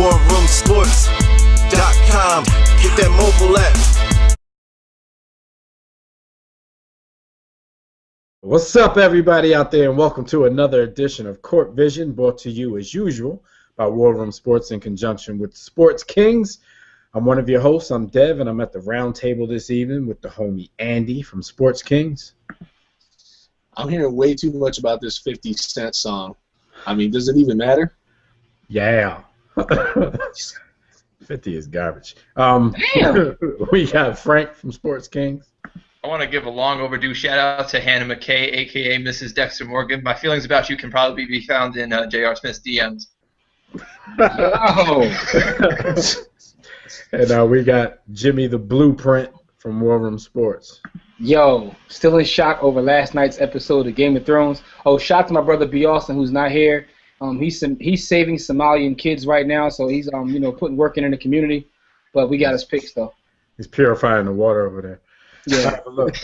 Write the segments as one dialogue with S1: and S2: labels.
S1: WarRoomSports.com. Get that mobile app.
S2: What's up, everybody out there, and welcome to another edition of Court Vision, brought to you as usual by War Room Sports in conjunction with Sports Kings. I'm one of your hosts. I'm Dev, and I'm at the round table this evening with the homie Andy from Sports Kings.
S3: I'm hearing way too much about this 50 Cent song. I mean, does it even matter?
S2: Yeah. 50 is garbage.
S3: Damn.
S2: We got Frank from Sports Kings.
S4: I want to give a long overdue shout out to Hannah McKay, a.k.a. Mrs. Dexter Morgan. My feelings about you can probably be found in J.R. Smith's DMs.
S3: Oh.
S2: And we got Jimmy the Blueprint from War Room Sports.
S5: Yo, still in shock over last night's episode of Game of Thrones. Oh, shout to my brother B. Austin, who's not here. He's saving Somalian kids right now, so he's putting work in the community. But we got his picks though.
S2: He's purifying the water over there.
S5: Yeah.
S2: Look,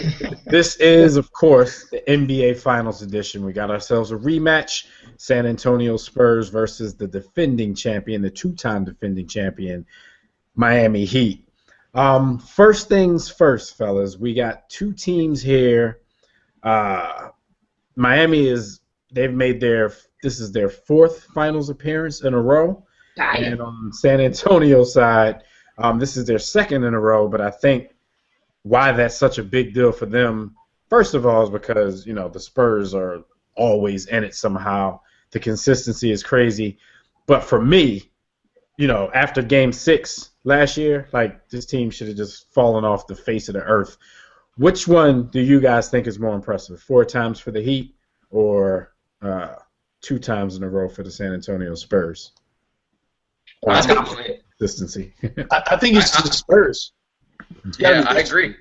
S2: this is, of course, the NBA Finals edition. We got ourselves a rematch: San Antonio Spurs versus the defending champion, the two-time defending champion, Miami Heat. First things first, fellas. We got two teams here. Miami they've made this is their fourth finals appearance in a row. And on San Antonio's side, this is their second in a row, but I think why that's such a big deal for them, first of all, is because, the Spurs are always in it somehow. The consistency is crazy. But for me, after Game 6 last year, this team should have just fallen off the face of the earth. Which one do you guys think is more impressive? 4 times for the Heat or 2 times in a row for the San Antonio Spurs? Consistency.
S3: I think it's the Spurs.
S4: Yeah, I agree.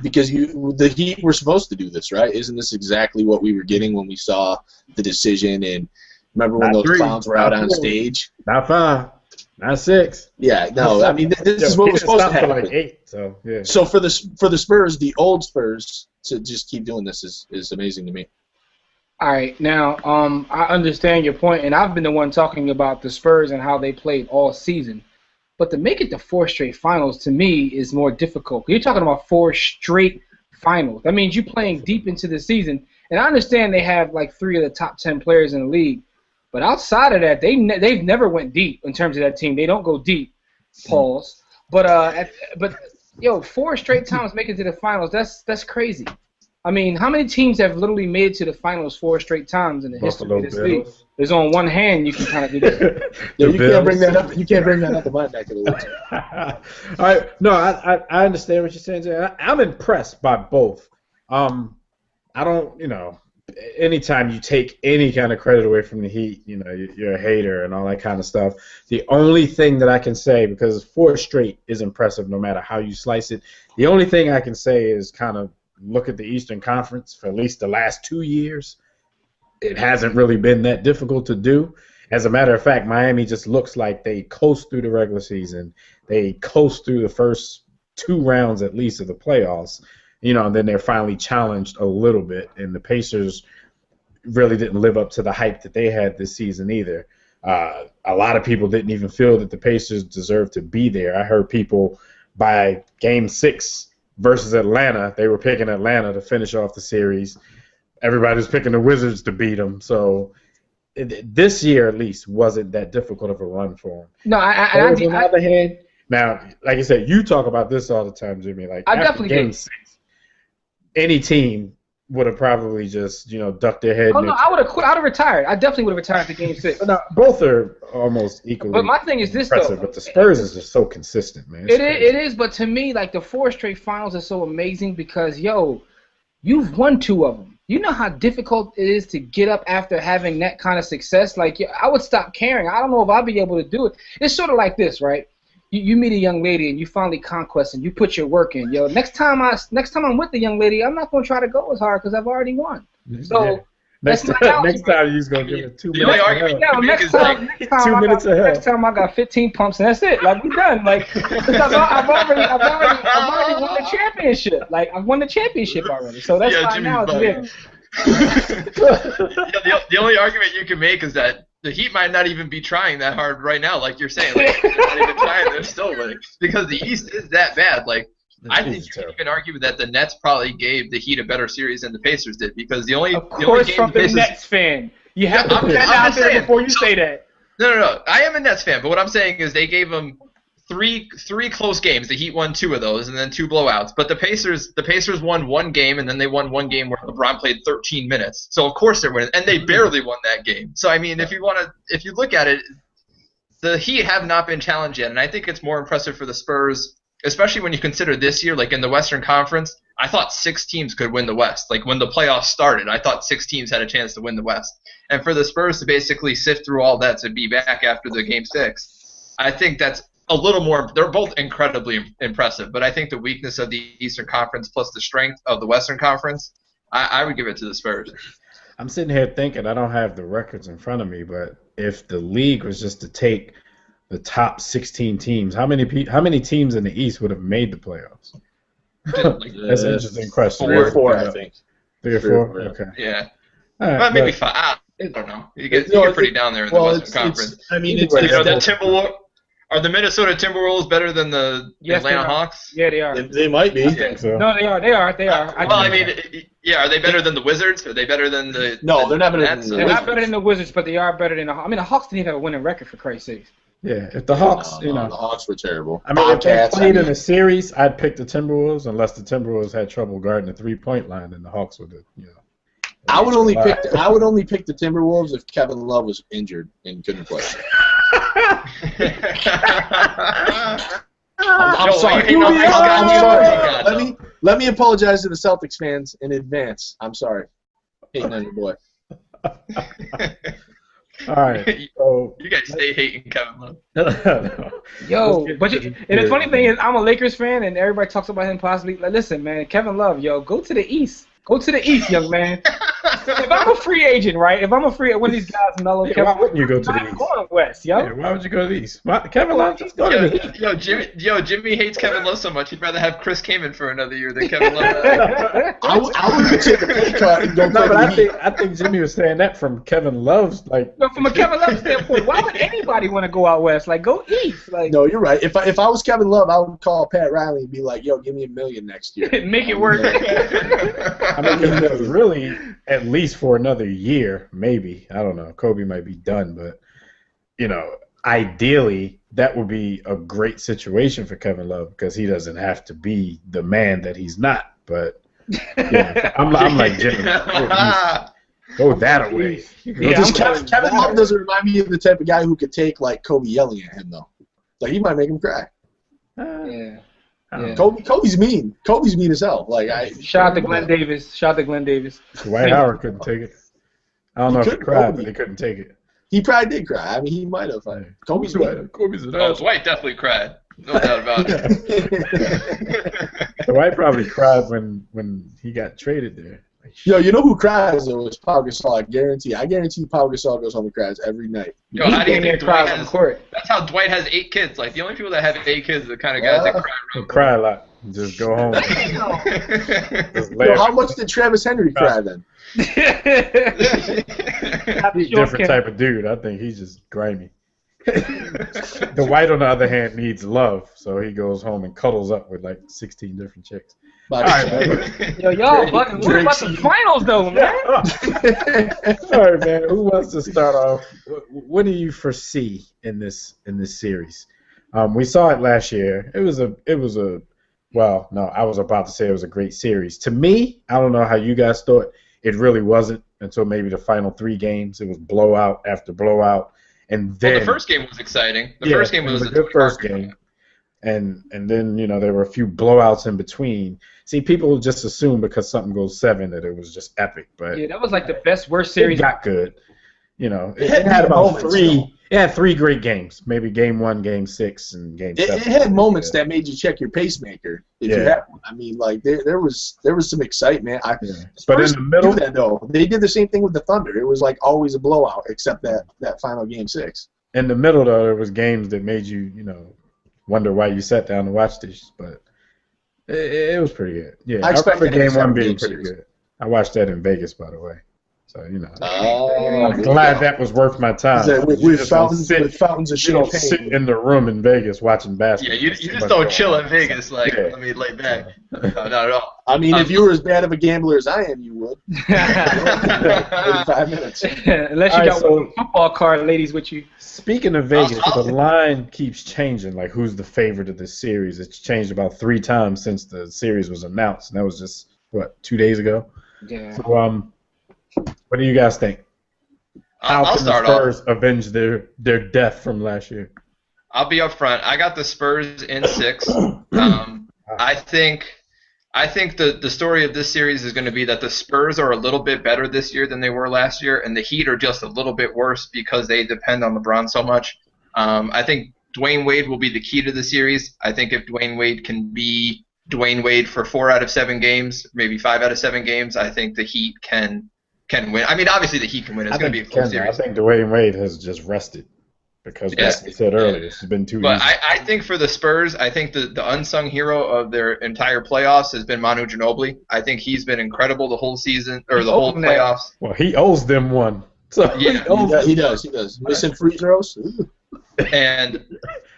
S3: Because the Heat were supposed to do this, right? Isn't this exactly what we were getting when we saw the decision? And remember when those clowns were out on stage?
S2: Not 5, not 6.
S3: Yeah, no. I mean, this is what was supposed to happen.
S2: Like 8, so yeah.
S3: So for the Spurs, the old Spurs, to just keep doing this is amazing to me.
S5: All right, now I understand your point, and I've been the one talking about the Spurs and how they played all season. But to make it to 4 straight finals, to me, is more difficult. You're talking about 4 straight finals. That means you're playing deep into the season. And I understand they have 3 of the top 10 players in the league. But outside of that, they've never went deep in terms of that team. They don't go deep, pause. But 4 straight times making it to the finals, that's crazy. I mean, how many teams have literally made it to the finals 4 straight times in the history of this league? There's on one hand you can kind of do that.
S3: You can't bring that up. You can't bring that up to my neck of the woods.
S2: All right, no, I understand what you're saying, Jay. I'm impressed by both. I don't, anytime you take any kind of credit away from the Heat, you're a hater and all that kind of stuff. The only thing that I can say, because 4 straight is impressive no matter how you slice it, the only thing I can say is kind of look at the Eastern Conference for at least the last 2 years. It hasn't really been that difficult to do. As a matter of fact, Miami just looks like they coast through the regular season. They coast through the first 2 rounds at least of the playoffs, and then they're finally challenged a little bit. And the Pacers really didn't live up to the hype that they had this season either. A lot of people didn't even feel that the Pacers deserved to be there. I heard people by Game 6 versus Atlanta, they were picking Atlanta to finish off the series. Everybody was picking the Wizards to beat them. So this year, at least, wasn't that difficult of a run for them.
S5: No,
S2: on the other hand, now, like I said, you talk about this all the time, Jimmy.
S5: I definitely
S2: Game 6, any team would have probably just, ducked their head.
S5: Oh, no, I would have quit. I would have retired. I definitely would have retired for Game 6.
S2: No, both are almost equally
S5: But my thing is this,
S2: impressive,
S5: though.
S2: But the Spurs is just so consistent, man.
S5: It is, but to me, the 4 straight finals are so amazing because, you've won 2 of them. You know how difficult it is to get up after having that kind of success? I would stop caring. I don't know if I'll be able to do it. It's sort of like this, right? You meet a young lady and you finally conquest and you put your work in. Next time I'm with the young lady, I'm not going to try to go as hard because I've already won. So
S2: Next time you're just going to give it 2 minutes.
S4: The only argument you can make is
S2: 2 minutes ahead.
S5: Next time I got 15 pumps and that's it. We done. I've already won the championship. I've won the championship already. So that's fine now. It's
S4: the only argument you can make is that the Heat might not even be trying that hard right now, like you're saying. Like, they're not even trying. They're still winning because the East is that bad. Like, I think you can even argue that the Nets probably gave the Heat a better series than the Pacers did because the only
S5: from the Nets fan, you have to put that out there before you say that.
S4: No. I am a Nets fan, but what I'm saying is they gave them three close games. The Heat won 2 of those, and then 2 blowouts. But the Pacers won 1 game, and then they won 1 game where LeBron played 13 minutes. So of course they're winning, and they barely won that game. So I mean, if you look at it, the Heat have not been challenged yet, and I think it's more impressive for the Spurs, especially when you consider this year, like in the Western Conference. I thought 6 teams could win the West. Like when the playoffs started, I thought 6 teams had a chance to win the West. And for the Spurs to basically sift through all that to be back after the Game 6, I think that's a little more. They're both incredibly impressive, but I think the weakness of the Eastern Conference plus the strength of the Western Conference, I would give it to the Spurs.
S2: I'm sitting here thinking, I don't have the records in front of me, but if the league was just to take the top 16 teams, how many teams in the East would have made the playoffs? That's an interesting question.
S3: 3 or 4, I think.
S2: 3 or 4? Okay.
S4: Yeah.
S2: All right,
S4: well, maybe 5. I don't know. You get pretty down there in the Western Conference. The Timberwolves. Are the Minnesota Timberwolves better than the Atlanta Hawks?
S5: Yeah, they are.
S3: They might be.
S2: I think so.
S5: No, they are.
S4: Well, I mean, yeah, are they better than the Wizards? Are they better than the?
S3: No, they're not better than the
S5: Wizards. They're not better than the Wizards, but they are better than the Hawks. I mean, the Hawks didn't even have a winning record for Christ's sake.
S2: Yeah, if the Hawks,
S3: the Hawks were terrible.
S2: I mean, if they played in a series, I'd pick the Timberwolves unless the Timberwolves had trouble guarding the 3-point line, and the Hawks would have,
S3: I would only pick the Timberwolves if Kevin Love was injured and couldn't play. I'm sorry. Let me apologize to the Celtics fans in advance. I'm sorry. Hating on your boy.
S2: All right. So
S4: you guys stay hating Kevin Love.
S5: Yo, and the funny thing is, I'm a Lakers fan, and everybody talks about him possibly. Like, listen, man, Kevin Love, go to the East. Go to the East, young man. If I'm a free agent, right? If I'm a free, when these guys mellow,
S2: why wouldn't you go to the East?
S5: Going west, yo.
S2: Yeah, why would you go to the East? Kevin Love, just go to the East.
S4: Jimmy hates Kevin Love so much, he'd rather have Chris Kaman for another year than Kevin Love.
S3: I would take a pay cut and go.
S2: No, but I think Jimmy was saying that from Kevin Love's
S5: from a Kevin Love standpoint, why would anybody want to go out west? Like, go east. Like,
S3: no, you're right. If I was Kevin Love, I would call Pat Riley and be like, "Yo, give me $1 million next year.
S5: Make it work."
S2: I mean, really, at least for another year, maybe. I don't know. Kobe might be done, but ideally, that would be a great situation for Kevin Love because he doesn't have to be the man that he's not. But I'm like Jimmy. Go that away.
S3: Kevin Love doesn't remind me of the type of guy who could take like Kobe yelling at him though. Like he might make him cry.
S5: Yeah.
S3: Kobe's mean. Kobe's mean as hell. Like
S5: shout out to Glenn Davis.
S2: Dwight Howard couldn't take it. I don't know if he cried, but he couldn't take it.
S3: He probably did cry. I mean, he might have. Kobe's
S2: an asshole.
S4: Dwight definitely cried. No doubt about it.
S2: Dwight probably cried when he got traded there.
S3: Yo, you know who cries though? It's Pau Gasol. I guarantee Pau Gasol goes home and cries every night.
S4: Yo, how do you think Dwight has? That's how Dwight has 8 kids. Like the only people that have 8 kids are the kind of guys that cry.
S2: Cry a lot. Just go home.
S3: Yo, how much did Travis Henry cry then?
S2: He's a different type of dude. I think he's just grimy. The White, on the other hand, needs love, so he goes home and cuddles up with like 16 different chicks.
S3: All right,
S5: man. Y'all, what about the finals, though, man?
S2: All right, man. Who wants to start off? What do you foresee in this series? We saw it last year. It was a. Well, no, I was about to say it was a great series. To me, I don't know how you guys thought. It really wasn't until maybe the final 3 games. It was blowout after blowout, and then
S4: the first game was exciting. The first game was
S2: a good first game, and then there were a few blowouts in between. See, people just assume because something goes 7 that it was just epic, but
S5: that was like the worst series.
S2: It got good. It had about 3. It had 3 great games. Maybe game 1, game 6, and game 7.
S3: It had moments that made you check your pacemaker. If you had one. I mean, like there was some excitement.
S2: But in the middle,
S3: they did the same thing with the Thunder. It was like always a blowout, except that final game 6.
S2: In the middle, though, there was games that made you, wonder why you sat down to watch this. But it was pretty good. Yeah, I remember game 1 being pretty good. I watched that in Vegas, by the way. So, you know,
S3: Oh,
S2: I'm glad that was worth my time.
S3: With fountains of
S2: You don't sit
S3: champagne.
S2: in the room in Vegas watching
S4: Yeah,
S2: basketball.
S4: you just don't chill in Vegas like,
S2: Yeah.
S4: let me lay back. No, not at all.
S3: I mean, if you were as bad of a gambler as I am, you would. 45 minutes.
S5: Unless you got one football card, ladies, with you.
S2: Speaking of Vegas, the line keeps changing. Like, who's the favorite of this series? It's changed about 3 times since the series was announced, and that was just, 2 days ago?
S5: Yeah.
S2: So, what do you guys think? How
S4: I'll
S2: can
S4: start
S2: the
S4: off.
S2: Spurs avenge their death from last year?
S4: I'll be up front. I got the Spurs in 6. I think the story of this series is going to be that the Spurs are a little bit better this year than they were last year, and the Heat are just a little bit worse because they depend on LeBron so much. I think Dwayne Wade will be the key to the series. I think if Dwayne Wade can be Dwayne Wade for 4 out of 7 games, maybe 5 out of 7 games, I think the Heat can win. I mean, obviously the Heat can win. It's going to be a close series.
S2: I think Dwayne Wade has just rested because, like we said earlier, it's been too
S4: But
S2: easy.
S4: I think for the Spurs, I think the unsung hero of their entire playoffs has been Manu Ginobili. I think he's been incredible the whole season or the whole playoffs.
S2: Well, he owes them one. So
S4: Yeah.
S3: He does. Missing free throws? Ooh.
S4: And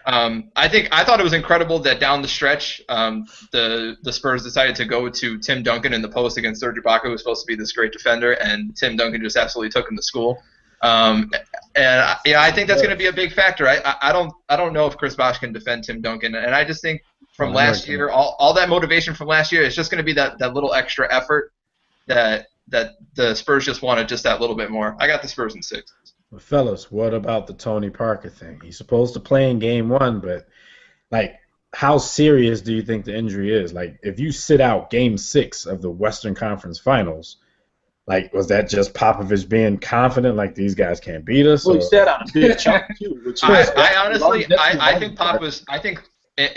S4: I thought it was incredible that down the stretch, the Spurs decided to go to Tim Duncan in the post against Serge Ibaka, who was supposed to be this great defender, and Tim Duncan just absolutely took him to school. And I think that's going to be a big factor. I don't know if Chris Bosh can defend Tim Duncan, and I just think from last year, all that motivation from last year is just going to be that little extra effort that the Spurs just wanted just that little bit more. I got the Spurs in 6.
S2: Well, fellas, what about the Tony Parker thing? He's supposed to play in game 1, but, like, how serious do you think the injury is? Like, if you sit out game 6 of the Western Conference Finals, like, was that just Popovich being confident, like, these guys can't beat us?
S3: Well, he sat out a big chunk, too.
S4: I honestly think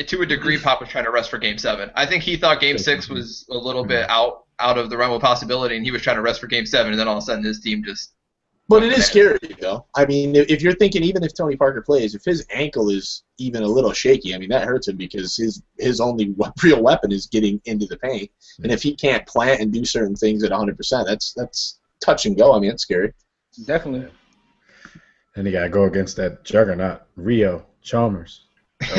S4: to a degree Pop was trying to rest for game 7. I think he thought game 6 was a little bit out of the realm of possibility, and he was trying to rest for game 7, and then all of a sudden his team just...
S3: But it is scary, though. I mean, if you're thinking, even if Tony Parker plays, if his ankle is even a little shaky, I mean, that hurts him because his only real weapon is getting into the paint. And if he can't plant and do certain things at 100%, that's touch and go. I mean, it's scary.
S5: Definitely.
S2: And you got to go against that juggernaut, Rio Chalmers.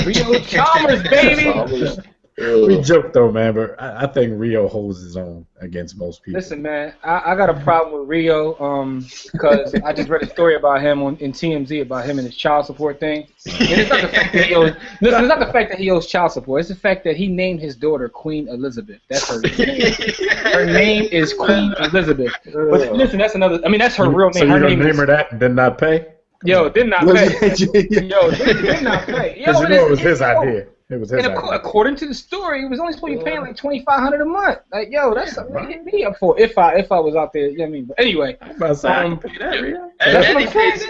S5: Rio Chalmers, baby!
S2: We joke, though, man, but I think Rio holds his own against most people.
S5: Listen, man, I got a problem with Rio because I just read a story about him in TMZ about him and his child support thing. And it's not the fact that he owes. Listen, it's not the fact that he owes child support. It's the fact that he named his daughter Queen Elizabeth. That's her name. Her name is Queen Elizabeth. But listen, that's another. I mean, that's her real name.
S2: So you're
S5: her
S2: gonna
S5: name
S2: name her that and then not pay?
S5: Yo, did not pay. Yo, did not pay.
S2: Because you know it was his idea. It was his idea.
S5: According to the story, it was only supposed to be paying like $2,500 a month. Like, yo, that's something to hit me up for if I was out there. You know what I mean? But anyway,
S2: I'm about to say, I can pay that, Rio.
S4: And he pays.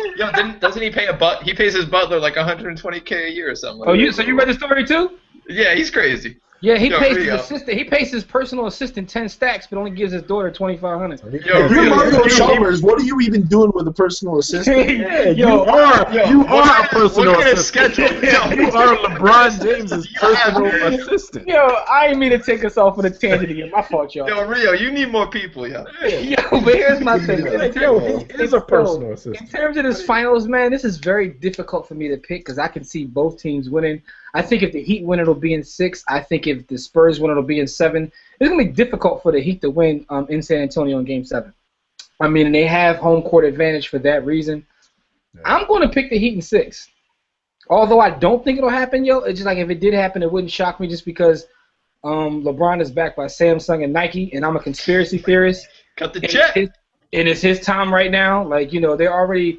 S4: Doesn't he pay he pays his butler like $120K a year or something?
S5: Oh, so you read the story too?
S4: Yeah, he's crazy.
S5: Yeah, he pays his assistant. He pays his personal assistant 10 stacks, but only gives his daughter $2,500.
S3: Yo, Rio Chalmers, what are you even doing with a personal assistant?
S2: You are a personal assistant.
S4: Schedule.
S2: You are LeBron James's personal assistant.
S5: Yo, I didn't mean to take us off on a tangent again. My fault, y'all.
S4: Yo, Rio, you need more people, yo.
S5: Yo, but here's my thing.
S2: Yo, he is a personal assistant.
S5: In terms of this finals, man, this is very difficult for me to pick because I can see both teams winning. I think if the Heat win, it'll be in 6. I think if the Spurs win, it'll be in 7. It's going to be difficult for the Heat to win in San Antonio in Game 7. I mean, and they have home court advantage for that reason. Yeah. I'm going to pick the Heat in 6. Although I don't think it'll happen, yo. It's just like if it did happen, it wouldn't shock me just because LeBron is backed by Samsung and Nike, and I'm a conspiracy theorist.
S4: Cut the check.
S5: And it's his time right now. Like, you know, they're already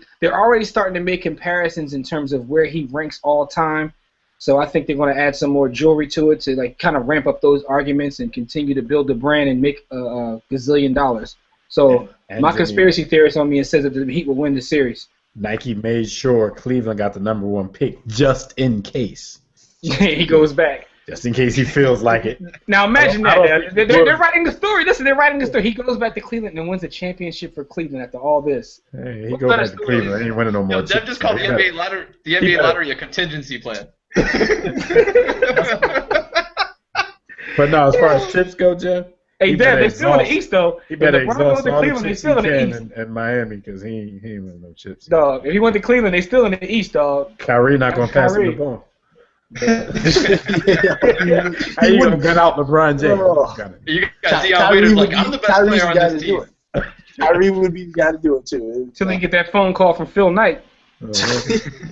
S5: starting to make comparisons in terms of where he ranks all time. So I think they're going to add some more jewelry to it to like kind of ramp up those arguments and continue to build the brand and make a gazillion dollars. So my conspiracy theorist on me says that the Heat will win the series.
S2: Nike made sure Cleveland got the #1 pick just in case.
S5: He goes back.
S2: Just in case he feels like it.
S5: Now imagine that. They're writing the story. Listen, they're writing the story. He goes back to Cleveland and wins a championship for Cleveland after all this.
S2: Hey, he goes back to Cleveland. He ain't winning no more.
S4: Jeff just called the NBA lottery a contingency plan.
S2: But no, as far as chips go, Jeff,
S5: Hey,
S2: He
S5: Dad,
S2: better
S5: they still in the
S2: exhaust-
S5: East though.
S2: He
S5: If
S2: better
S5: LeBron goes
S2: exhaust
S5: to
S2: all the
S5: Cleveland, they
S2: chips he
S5: still in the
S2: can
S5: East.
S2: in Miami because he ain't winning no chips.
S5: Dog, if he went to Cleveland, they still in the East, dog.
S2: Kyrie not gonna pass him the
S5: Kyrie.
S2: ball.
S3: Yeah.
S2: How you gonna gun out LeBron James?
S3: Oh.
S4: You got Dion
S3: Kyrie
S4: Waiters
S3: would
S4: like, I'm
S3: be-
S4: the best
S3: Kyrie's
S4: player on
S3: the guy
S4: this
S3: to do
S4: team.
S3: it. Kyrie would be the guy to do it too.
S5: Till they get that phone call from Phil Knight.
S2: What are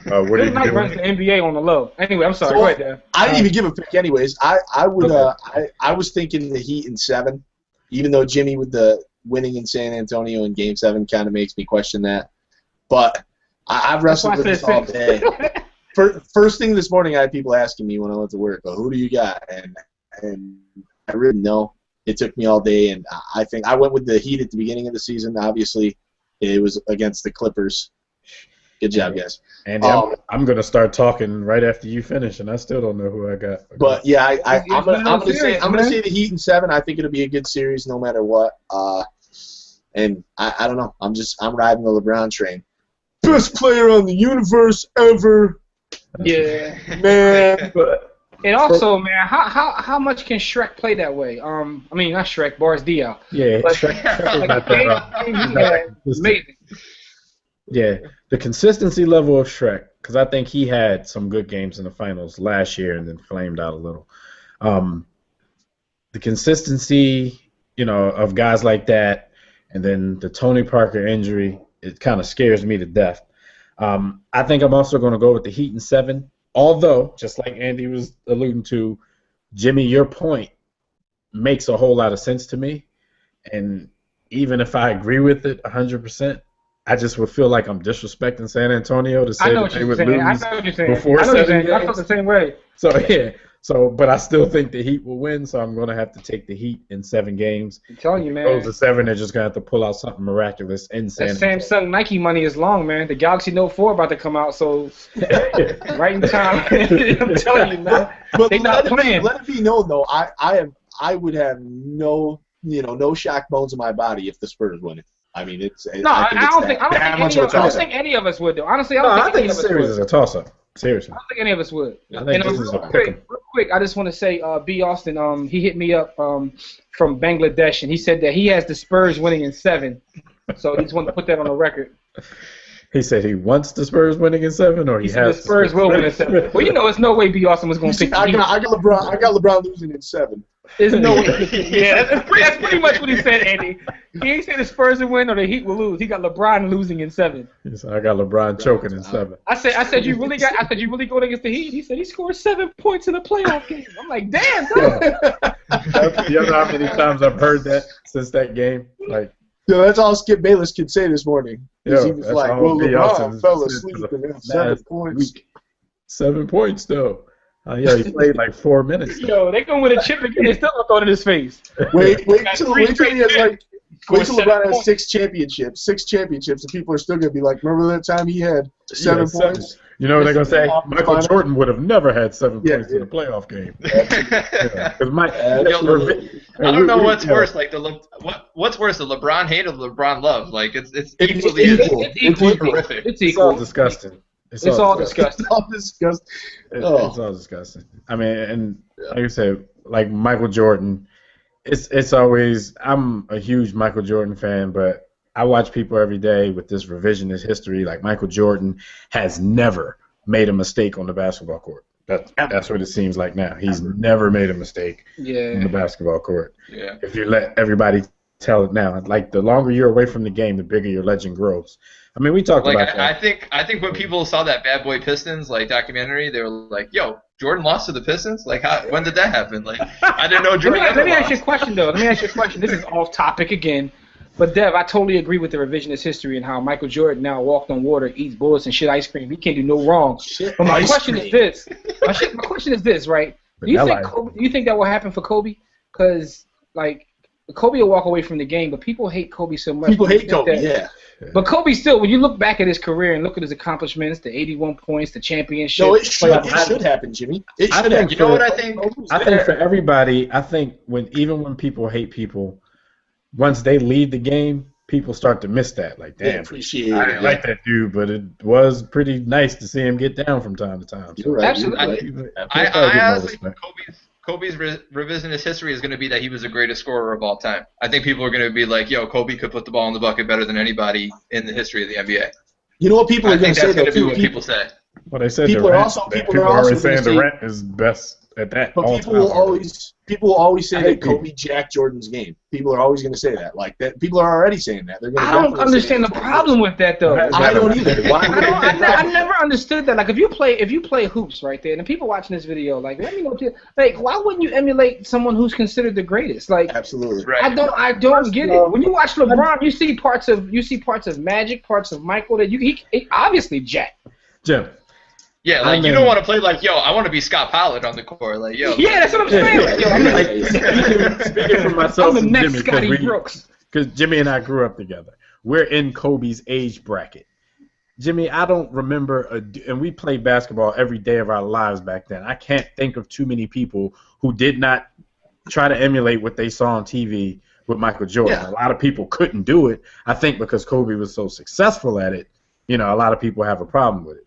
S5: Phil
S2: you
S5: Knight runs the
S2: doing?
S5: NBA on the low. Anyway, I'm sorry.
S3: So,
S5: Go ahead, Dad.
S3: I didn't even give a pick, anyways. I would.
S2: Okay.
S3: I was thinking the Heat in 7, even though Jimmy with the winning in San Antonio in Game 7 kind of makes me question that. But I've wrestled with
S5: That's
S3: this
S5: why I
S3: all
S5: said
S3: day. First thing this morning, I had people asking me when I went to work, "Well, who do you got?" And I really didn't know. It took me all day, and I think I went with the Heat at the beginning of the season. Obviously, it was against the Clippers. Good job, guys.
S2: Andy, I'm gonna start talking right after you finish, and I still don't know who I got.
S3: But yeah, I'm gonna
S5: serious,
S3: say the Heat in 7. I think it'll be a good series no matter what. And I don't know. I'm riding the LeBron train. Best player on the universe ever,
S5: Yeah.
S3: man.
S5: And also, man, how much can Shrek play that way? I mean, not Shrek, Boris Diaw.
S2: Yeah,
S5: But-
S2: Shrek is
S5: Like,
S2: not that,
S5: he
S2: he's
S5: had
S2: not that consistent.
S5: amazing.
S2: Yeah, the consistency level of Shrek, because I think he had some good games in the finals last year and then flamed out a little. The consistency, of guys like that, and then the Tony Parker injury, it kind of scares me to death. I think I'm also going to go with the Heat in 7, although, just like Andy was alluding to, Jimmy, your point makes a whole lot of sense to me, and even if I agree with it 100%, I just would feel like I'm disrespecting San Antonio to say
S5: I know
S2: that
S5: what
S2: they
S5: you're
S2: would
S5: saying. I
S2: lose
S5: know what you're saying.
S2: before
S5: I know what you're
S2: 7
S5: saying. I feel
S2: games.
S5: the same way.
S2: So yeah, but I still think the Heat will win. So I'm going to have to take the Heat in 7 games.
S5: I'm telling you, man.
S2: Goes to 7, they're just going to have to pull out something miraculous in San
S5: That
S2: Antonio.
S5: Samsung Nike money is long, man. The Galaxy Note 4 about to come out, so right in time. I'm telling you, man.
S3: But
S5: They not
S3: let
S5: playing.
S3: it be known though, I would have no shock bones in my body if the Spurs win it. I mean,
S5: No, I don't think any of us would, though. Honestly, I
S2: No,
S5: don't
S2: I
S5: think
S2: think
S5: any
S2: the
S5: of us
S2: series
S5: would.
S2: is a toss-up. Seriously.
S5: I don't think any of us would.
S2: I think this is a pick 'em.
S5: real quick, I just want to say, B. Austin, he hit me up from Bangladesh, and he said that he has the Spurs winning in 7. So he just wanted to put that on the record.
S2: He said he wants the Spurs winning in 7, or he
S5: He said the
S2: has
S5: Spurs will win in 7. Well, there's no way B. Austin was going to pick the
S3: I
S5: Heat.
S3: got LeBron losing in 7.
S5: There's no way. Yeah, that's pretty much what he said, Andy. He ain't said the Spurs will win or the Heat will lose. He got LeBron losing in 7.
S2: He said, I got LeBron choking in 7.
S5: I said you really going against the Heat? He said he scored 7 points in a playoff game. I'm like, damn, dog.
S2: You know how many times I've heard that since that game? Like,
S3: So that's all Skip Bayless could say this morning.
S2: Yo,
S3: He was
S2: that's
S3: like,
S2: all
S3: well,
S2: B.
S3: LeBron
S2: Austin
S3: fell
S2: said
S3: asleep
S2: for the
S3: and had 7
S2: last
S3: points.
S2: week. 7 points, though. Yeah, he played like 4 minutes.
S5: Yo, they gonna win a chip again. They still gonna throw it in his face.
S3: Wait
S5: got
S3: till
S5: three
S3: he has
S5: straight
S3: wait till
S5: 7
S3: LeBron has
S5: points.
S3: 6 championships, and people are still gonna be like, remember that time he had 7
S2: Yeah,
S3: points?
S2: You know what they're going to say?
S3: Yeah,
S2: Michael
S3: final.
S2: Jordan would have never had 7
S3: Yeah,
S2: points in
S3: yeah.
S2: a playoff game.
S4: I
S2: 'Cause
S4: don't know what's worse, like what's worse, the LeBron hate or the LeBron love? Like it's equally
S3: It's
S4: equally
S3: equal.
S4: horrific.
S5: It's
S2: It's all
S5: equal.
S2: disgusting.
S5: It's all disgusting.
S3: All disgusting.
S2: It's
S3: Oh.
S2: all disgusting. I mean, and like I said, like Michael Jordan, it's always. I'm a huge Michael Jordan fan, but I watch people every day with this revisionist history. Like Michael Jordan has never made a mistake on the basketball court. That's what it seems like now. He's never made a mistake on the
S5: Yeah.
S2: basketball court.
S4: Yeah.
S2: If you let everybody tell it now, like the longer you're away from the game, the bigger your legend grows. I mean, we talked
S4: Like
S2: about that.
S4: I think when people saw that Bad Boy Pistons like documentary, they were like, "Yo, Jordan lost to the Pistons? Like, when did that happen? Like, I didn't know Jordan ever
S5: Let me ask you a
S4: lost."
S5: question, though. Let me ask you a question. This is off topic again. But, Dev, I totally agree with the revisionist history and how Michael Jordan now walked on water, eats bullets, and shit ice cream. He can't do no wrong.
S3: Shit,
S5: But my
S3: ice
S5: question
S3: cream.
S5: is this. My question is this, right? Do you
S2: Vanilla
S5: think that will happen for Kobe? Because, like, Kobe will walk away from the game, but people hate Kobe so much.
S3: People
S5: Do you
S3: hate
S5: think
S3: Kobe,
S5: that-
S3: yeah.
S5: But Kobe still, when you look back at his career and look at his accomplishments, the 81 points, the championship.
S3: No, it should
S5: playoff-
S3: happen, Jimmy. It
S2: I
S3: should
S2: think
S3: happen.
S4: You know what I think?
S2: I think for everybody, I think even when people hate people, once they leave the game, people start to miss that. Like,
S3: They
S2: damn,
S3: appreciate
S2: I
S3: it.
S2: didn't like that dude, but it was pretty nice to see him get down from time to time.
S3: You're right.
S5: Absolutely.
S3: You're right.
S4: I honestly think Kobe's revisionist history is going to be that he was the greatest scorer of all time. I think people are going to be like, yo, Kobe could put the ball in the bucket better than anybody in the history of the NBA.
S3: You know what people are going to say?
S4: That's going to be
S3: too?
S4: what people say.
S2: Well, they said
S3: People are also
S2: saying Durant is best at that.
S3: But
S2: all
S3: people
S2: time.
S3: will always say
S2: I
S3: that
S2: agree.
S3: Kobe jacked Jordan's game. People are always going to say that. Like that, people are already saying that. They're going
S5: I don't understand the problem with that though.
S3: I don't either. Why would it be a
S5: I
S3: problem?
S5: never understood that. Like, if you play hoops right there, and the people watching this video, like, let me know. Like, why wouldn't you emulate someone who's considered the greatest? Like,
S3: Absolutely.
S4: Right.
S5: I don't get it. When you watch LeBron, you see parts of Magic, parts of Michael that he obviously jacked.
S2: Jim.
S4: Yeah, like you don't want to play like, yo, I want to be Scott Pollard on the court, like, yo.
S5: Yeah, that's what I'm saying. Like, yo,
S2: Speaking for myself
S5: I'm the
S2: and
S5: next
S2: Jimmy,
S5: Scotty Brooks.
S2: because Jimmy and I grew up together. We're in Kobe's age bracket. Jimmy, I don't remember, and we played basketball every day of our lives back then. I can't think of too many people who did not try to emulate what they saw on TV with Michael Jordan.
S3: Yeah.
S2: A lot of people couldn't do it. I think because Kobe was so successful at it, a lot of people have a problem with it.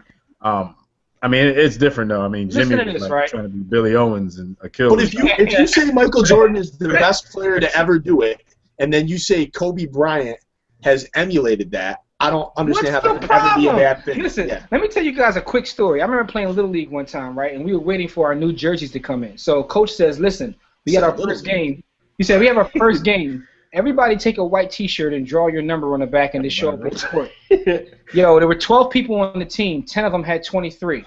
S2: I mean, it's different though. I mean, Jimmy
S5: Listen to
S2: was
S5: this,
S2: like
S5: right?
S2: trying to be Billy Owens and Achilles.
S3: But if you say Michael Jordan is the best player to ever do it, and then you say Kobe Bryant has emulated that, I don't understand how that could ever be a bad thing.
S5: Listen,
S3: Yeah.
S5: let me tell you guys a quick story. I remember playing Little League one time, right? And we were waiting for our new jerseys to come in. So Coach says, listen, we got our first game. He said, we have our first game. Everybody take a white T-shirt and draw your number on the back and just show up at the court. Yo, there were 12 people on the team. 10 of them had 23.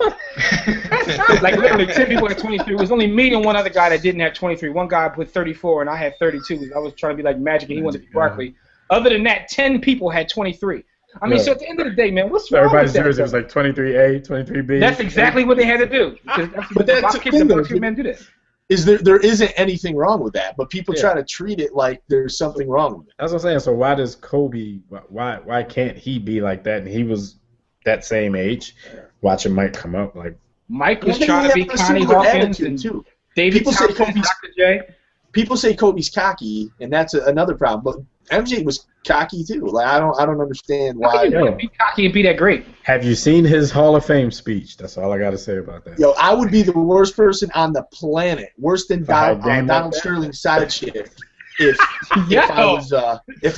S5: Like, literally, 10 people had 23. It was only me and one other guy that didn't have 23. One guy put 34, and I had 32. I was trying to be like Magic, and he wanted to be Barkley. Other than that, 10 people had 23. I mean, so at the end of the day, man, what's wrong
S2: everybody's
S5: with that?
S2: jersey was like 23A, 23B.
S5: That's exactly what they had to do.
S3: But that's the thing, though.
S5: men do that.
S3: There isn't anything wrong with that, but people try to treat it like there's something wrong with it.
S2: That's what I'm saying. So why does Kobe? Why can't he be like that? And he was that same age. Watching Mike come up, like
S5: Mike was
S3: I think
S5: trying to
S3: he
S5: be
S3: has a
S5: Connie
S3: similar
S5: Hawkins
S3: attitude,
S5: and
S3: too.
S5: David
S3: People say
S5: Thompson,
S3: Kobe's-
S5: Dr. J.
S3: People say Kobe's cocky, and that's another problem. But MJ was cocky too. Like I don't understand
S5: How
S3: why.
S5: can you be cocky and be that great?
S2: have you seen his Hall of Fame speech? That's all I got to say about that.
S3: Yo, I would be the worst person on the planet, worse than
S2: I had a game
S3: Donald
S2: like that?
S3: Sterling's side chick, if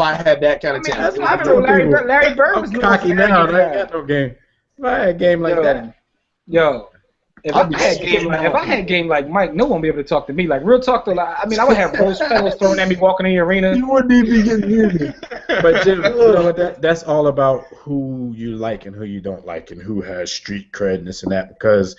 S3: I had that kind of
S5: That's
S3: talent.
S5: why I remember Larry Bird was
S2: I'm cocky now. I ain't got no game. If I had a game like that,
S5: Yo, if
S3: I'd be
S5: I had
S3: scared
S5: a game like Mike, no one would be able to talk to me. Like, real talk, though. I mean, I would have rose petals thrown at me walking in the arena.
S3: You wouldn't even be getting near me.
S2: but Jim, you know what? That's all about who you like and who you don't like, and who has street cred and this and that. Because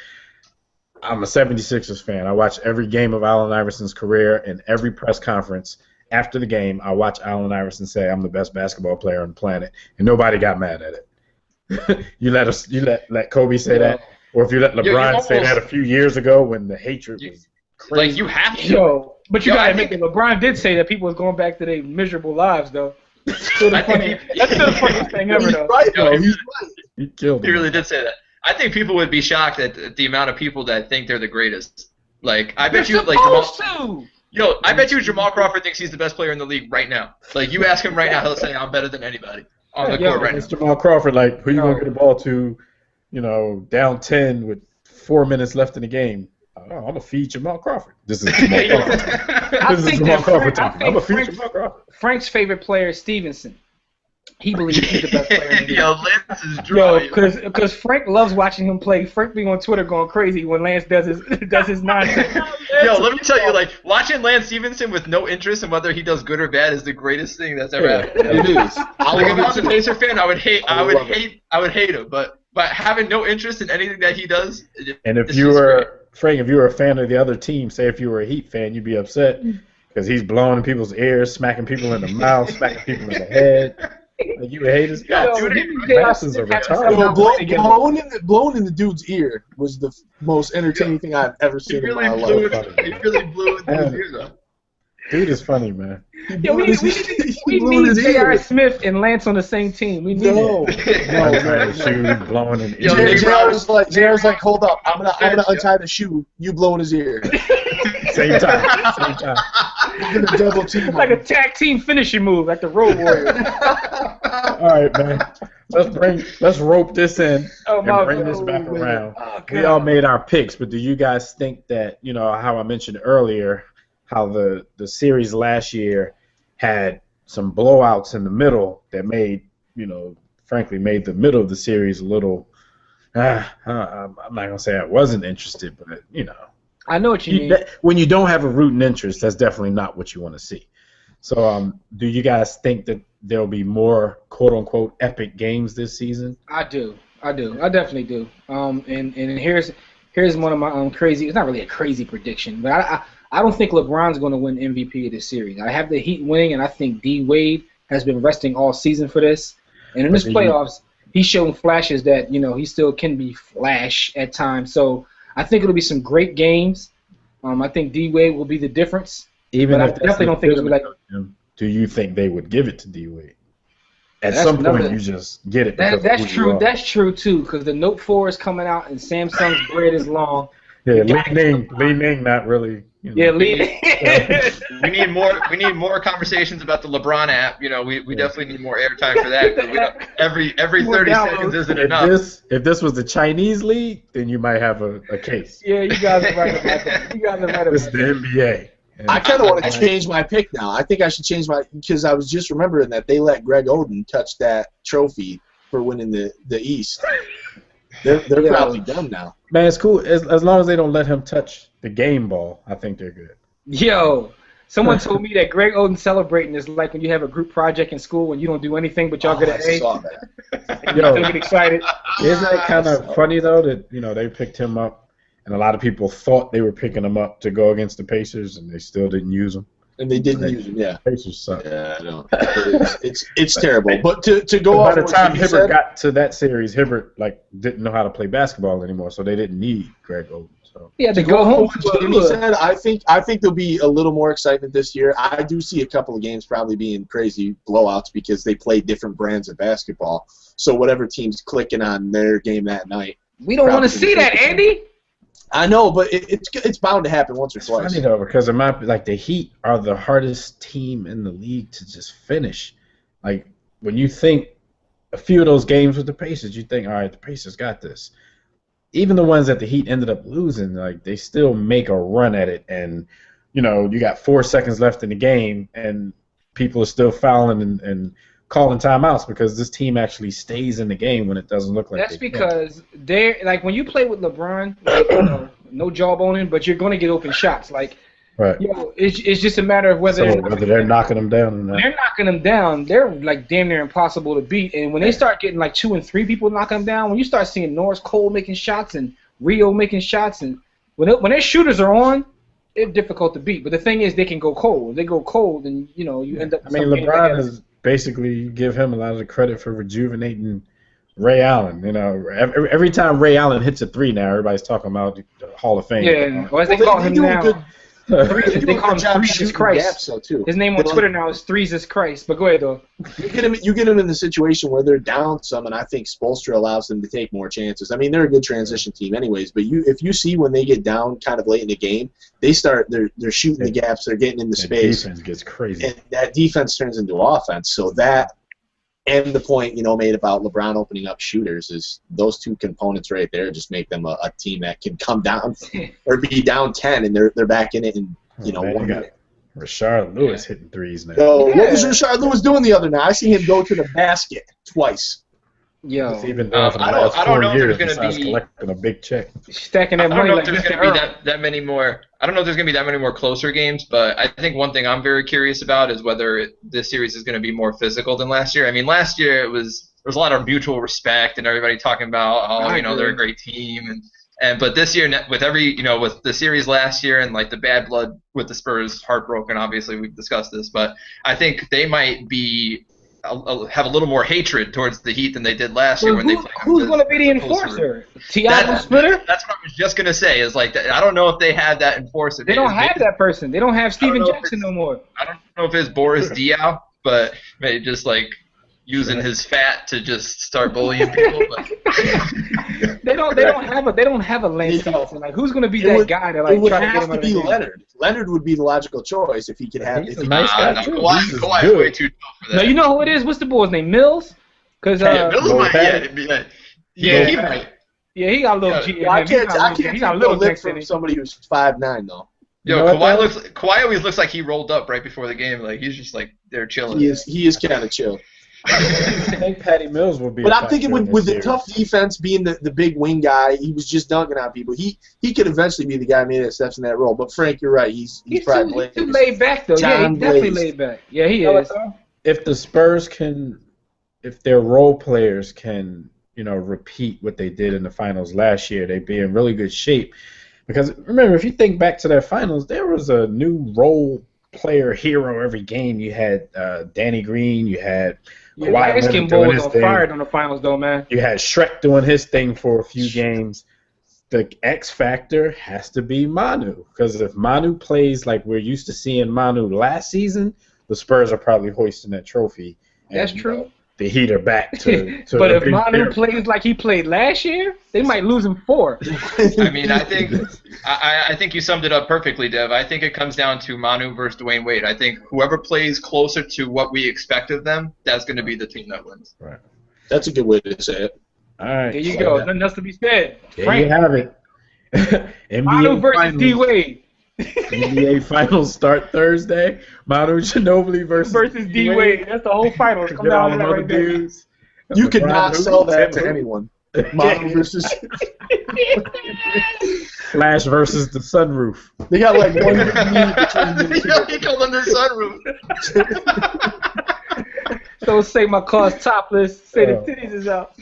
S2: I'm a 76ers fan. I watch every game of Allen Iverson's career, and every press conference after the game, I watch Allen Iverson say, "I'm the best basketball player on the planet," and nobody got mad at it. you let Kobe say that, or if you let LeBron say that a few years ago when the hatred was crazy.
S4: Like, you have to.
S5: Yo, but you
S4: Yo,
S5: gotta
S4: I
S5: admit that LeBron did say that people was going back to their miserable lives, though. That's still the
S4: I think
S5: funniest thing ever,
S3: He's
S5: though.
S3: right,
S4: Yo,
S3: though.
S4: he-
S3: He's right.
S2: He killed him.
S4: He really did say that. I think people would be shocked at the amount of people that think they're the greatest. Like, I bet you, like, I bet you Jamal Crawford thinks he's the best player in the league right now. Like, you ask him right now, he'll say, I'm better than anybody on the court right now.
S2: It's Jamal Crawford, like, who you going to get the ball to, down 10 with 4 minutes left in the game? Oh, I'm going to feed Jamal Crawford. This is Jamal Crawford. This is Jamal Crawford talking. I'm going to feed Jamal Crawford.
S5: Frank's favorite player is Stevenson. He believes he's the best player in the league.
S4: Yo, Lance is dry.
S5: Yo, because Frank loves watching him play. Frank be on Twitter going crazy when Lance does his nonsense.
S4: Yo, let me tell you, like, watching Lance Stevenson with no interest in whether he does good or bad is the greatest thing that's ever happened.
S3: It is.
S4: Like, if I was a Pacer fan, I would hate him. But having no interest in anything that he does.
S2: And if
S4: it's
S2: you
S4: just
S2: were, Frank, if you were a fan of the other team, say if you were a Heat fan, you'd be upset because he's blowing in people's ears, smacking people in the mouth, smacking people in the head. Like, you would hate his guts. Masses are retarded.
S3: Yo, blowing in the dude's ear was the most entertaining thing I've ever
S4: He
S3: seen in
S4: really
S3: my
S4: blew
S3: life.
S4: it. He really blew it in his ears up.
S2: Dude is funny, man.
S5: Yo, we need J.R. Smith and Lance on the same team. We need it.
S2: No, shoes blowing in
S4: Yo,
S2: ears.
S3: JR's like, hold up, I'm gonna untie the shoe. You blow in his ear.
S2: Same time.
S3: You're gonna double team
S5: like a tag team finishing move, like the Road Warriors.
S2: All right, man. Let's rope this in and bring this back around. We all made our picks, but do you guys think that, how I mentioned earlier, how the series last year had some blowouts in the middle that made, frankly, made the middle of the series a little. I'm not gonna say I wasn't interested, but
S5: I know what you mean.
S2: When you don't have a rooting interest, that's definitely not what you want to see. So, do you guys think that there'll be more "quote unquote" epic games this season?
S5: I do. I definitely do. And here's one of my crazy. It's not really a crazy prediction, but I don't think LeBron's going to win MVP of this series. I have the Heat winning, and I think D Wade has been resting all season for this. And in this playoffs, he's shown flashes that he still can be flash at times. So I think it'll be some great games. I think D Wade will be the difference.
S2: Even
S5: but
S2: if
S5: I definitely don't think it'll be like.
S2: Do you think they would give it to D Wade? At some point, you just get it.
S5: That's true. That's true too, because the Note 4 is coming out and Samsung's bread is long.
S2: Yeah, Li Ning, not really.
S5: Yeah, Li.
S4: We need more conversations about the LeBron app. We definitely need more airtime for that. Every 30 seconds isn't enough.
S2: If this was the Chinese league, then you might have a case.
S5: Yeah, you guys are right about that.
S2: This is the NBA.
S3: I kind of want to change my pick now. I think I should change because I was just remembering that they let Greg Oden touch that trophy for winning the East. They're probably done now.
S2: Man, it's cool as long as they don't let him touch the game ball. I think they're good.
S5: Yo, someone told me that Greg Oden celebrating is like when you have a group project in school and you don't do anything but y'all get an A.
S3: I saw that.
S5: And you still get excited.
S2: Isn't that kind of funny though that they picked him up? And a lot of people thought they were picking him up to go against the Pacers, and they still didn't use him.
S3: And they didn't use him, yeah.
S2: Pacers suck.
S3: Yeah, I know. It's terrible. But to go
S2: by
S3: off
S2: the time Hibbert
S3: said,
S2: got to that series, Hibbert didn't know how to play basketball anymore, so they didn't need Greg Oden. So
S5: yeah, to go home.
S3: What Jimmy said, I think there'll be a little more excitement this year. I do see a couple of games probably being crazy blowouts because they play different brands of basketball. So whatever team's clicking on their game that night.
S5: We don't want to see that, Andy.
S3: I know, but it's bound to happen once or twice.
S2: Funny though, because the Heat are the hardest team in the league to just finish. Like when you think a few of those games with the Pacers, you think, all right, the Pacers got this. Even the ones that the Heat ended up losing, they still make a run at it, and you got 4 seconds left in the game, and people are still fouling and calling timeouts because this team actually stays in the game when it doesn't look like
S5: that's because they're like when you play with LeBron, no jawboning, but you're going to get open shots. Like,
S2: right.
S5: It's just a matter of whether
S2: they're knocking them down or not.
S5: They're knocking them down. They're like damn near impossible to beat. And when they start getting like 2 and 3 people knocking them down, when you start seeing Norris Cole making shots and Rio making shots, and when their shooters are on, it's difficult to beat. But the thing is, they can go cold. If they go cold, and you end up.
S2: I mean, LeBron is basically give him a lot of the credit for rejuvenating Ray Allen. Every time Ray Allen hits a 3 now, everybody's talking about the Hall of Fame.
S5: Yeah, or as they call him now. They call him Threes Christ. His name on Twitter now is Threes Christ. But go ahead though.
S3: You get him in the situation where they're down some, and I think Spoelstra allows them to take more chances. I mean, they're a good transition team, anyways. But if you see when they get down kind of late in the game, they're shooting the gaps, they're getting into space.
S2: Defense gets crazy,
S3: and that defense turns into offense. So that. And the point, made about LeBron opening up shooters is those two components right there just make them a team that can come down or be down 10 and they're back in it in 1 minute.
S2: Rashard Lewis hitting threes now.
S3: So what was Rashard Lewis doing the other night? I see him go to the basket twice.
S5: Yo,
S2: he's been doing for the last 4 years besides collecting a big check.
S5: Stacking that money.
S4: I don't know if there's going to be that many more. I don't know if there's going to be that many more closer games, but I think one thing I'm very curious about is whether this series is going to be more physical than last year. I mean, last year there was a lot of mutual respect and everybody talking about they're a great team but this year with with the series last year and like the bad blood with the Spurs, heartbroken. Obviously, we've discussed this, but I think they might be. Have a little more hatred towards the Heat than they did last year when they played.
S5: Who's going to be the enforcer? Thiago Splitter?
S4: That's what I was just going to say. Is like I don't know if they have that enforcer.
S5: They don't have that person. They don't have Steven Jackson no more.
S4: I don't know if it's Boris Diaw, but maybe just like using his fat to just start bullying people. But
S5: they don't have a Lance Stevenson. Like, who's gonna be that guy that like
S3: it would
S5: try to get
S3: have
S5: him
S3: to
S5: out of
S3: be
S5: the game?
S3: Leonard. Leonard would be the logical choice if he could have.
S2: He's
S3: If
S2: a
S3: he,
S2: nice guy
S4: No,
S2: too.
S4: Kawhi's way too tough for that.
S5: No, you know who it is? What's the boy's name? Mills? Because
S4: Mills
S2: Lil
S4: might,
S2: Patty.
S5: he got a little G in him.
S3: I
S5: He
S3: can't
S5: got
S3: take
S5: a
S3: a
S5: little
S3: lick
S5: next in
S3: from
S5: him.
S3: somebody who's 5'9" though.
S4: Yo,
S2: You know what,
S4: Kawhi always looks like he rolled up right before the game. Like he's just like they're chilling.
S3: He is kind of chill.
S2: I think Patty Mills will be.
S3: But
S2: a
S3: I'm thinking
S2: factor in
S3: with
S2: this
S3: the
S2: series.
S3: tough defense, being the big wing guy, he was just dunking on people. He could eventually be the guy maybe that steps in that role. But Frank, you're right. He's probably
S5: too laid back though. Yeah,
S3: John
S5: he's definitely
S3: Blaze.
S5: laid back. Yeah, he
S2: You know
S5: is.
S2: what, though? If the Spurs can, if their role players can, repeat what they did in the finals last year, they'd be in really good shape. Because remember, if you think back to that finals, there was a new role player hero every game. You had Danny Green, you had
S5: Yeah,
S2: Kawhi
S5: Askin
S2: Leonard
S5: Bull
S2: doing
S5: was
S2: his
S5: on
S2: thing.
S5: fire in the finals though, man.
S2: You had Shrek doing his thing for a few games. The X factor has to be Manu, because if Manu plays like we're used to seeing Manu last season, the Spurs are probably hoisting that trophy.
S5: That's
S2: And,
S5: true.
S2: The Heat are back to
S5: But
S2: a
S5: if
S2: big
S5: Manu
S2: pyramid.
S5: plays like he played last year, they might lose him 4.
S4: I mean, I think you summed it up perfectly, Dev. I think it comes down to Manu versus Dwayne Wade. I think whoever plays closer to what we expect of them, that's going to be the team that wins.
S2: Right.
S3: That's a good way to say it.
S2: All right.
S5: There you
S2: so
S5: go. Nothing else to be said.
S2: There
S5: Frank,
S2: you have it. NBA
S5: Manu versus
S2: Finals.
S5: D Wade.
S2: NBA Finals start Thursday. Manu Ginobili versus
S5: D Wade. That's the whole finals. Come
S2: Get all
S5: down
S2: them
S5: to that
S2: other
S5: right there.
S2: dudes.
S3: You could
S2: LeBron
S3: not
S2: who?
S3: sell that
S2: Tim
S3: to
S2: who?
S3: anyone. Manu versus.
S2: Flash versus the sunroof.
S3: They got like one good lead between the two.
S4: Yo, he called them the sunroof.
S5: Don't say my car's topless. Say the
S2: Oh.
S5: titties is out.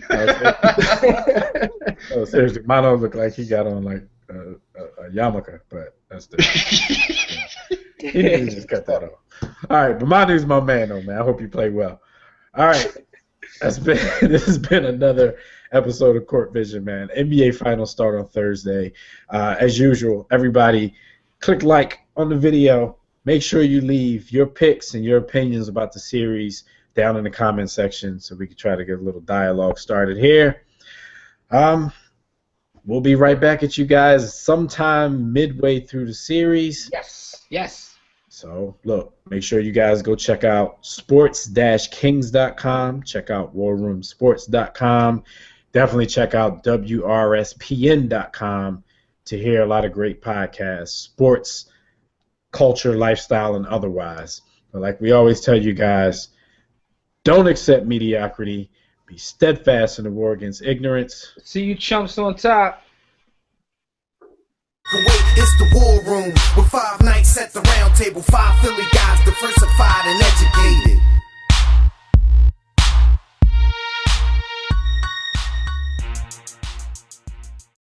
S2: Oh, seriously, Manu looked like he got on like a yarmulke, but that's the. He need to just cut that off. All right, but Manu's my man, though, man. I hope you play well. All right, this has been another episode of Court Vision, man. NBA Finals start on Thursday. As usual, everybody, click like on the video. Make sure you leave your picks and your opinions about the series down in the comment section so we can try to get a little dialogue started here. We'll be right back at you guys sometime midway through the series.
S5: Yes.
S2: So, look, make sure you guys go check out sports-kings.com. Check out warroomsports.com. Definitely check out wrspn.com to hear a lot of great podcasts, sports, culture, lifestyle, and otherwise. But like we always tell you guys, don't accept mediocrity. Be steadfast in the war against ignorance.
S5: See you chumps on top.
S1: Wait, it's the war room.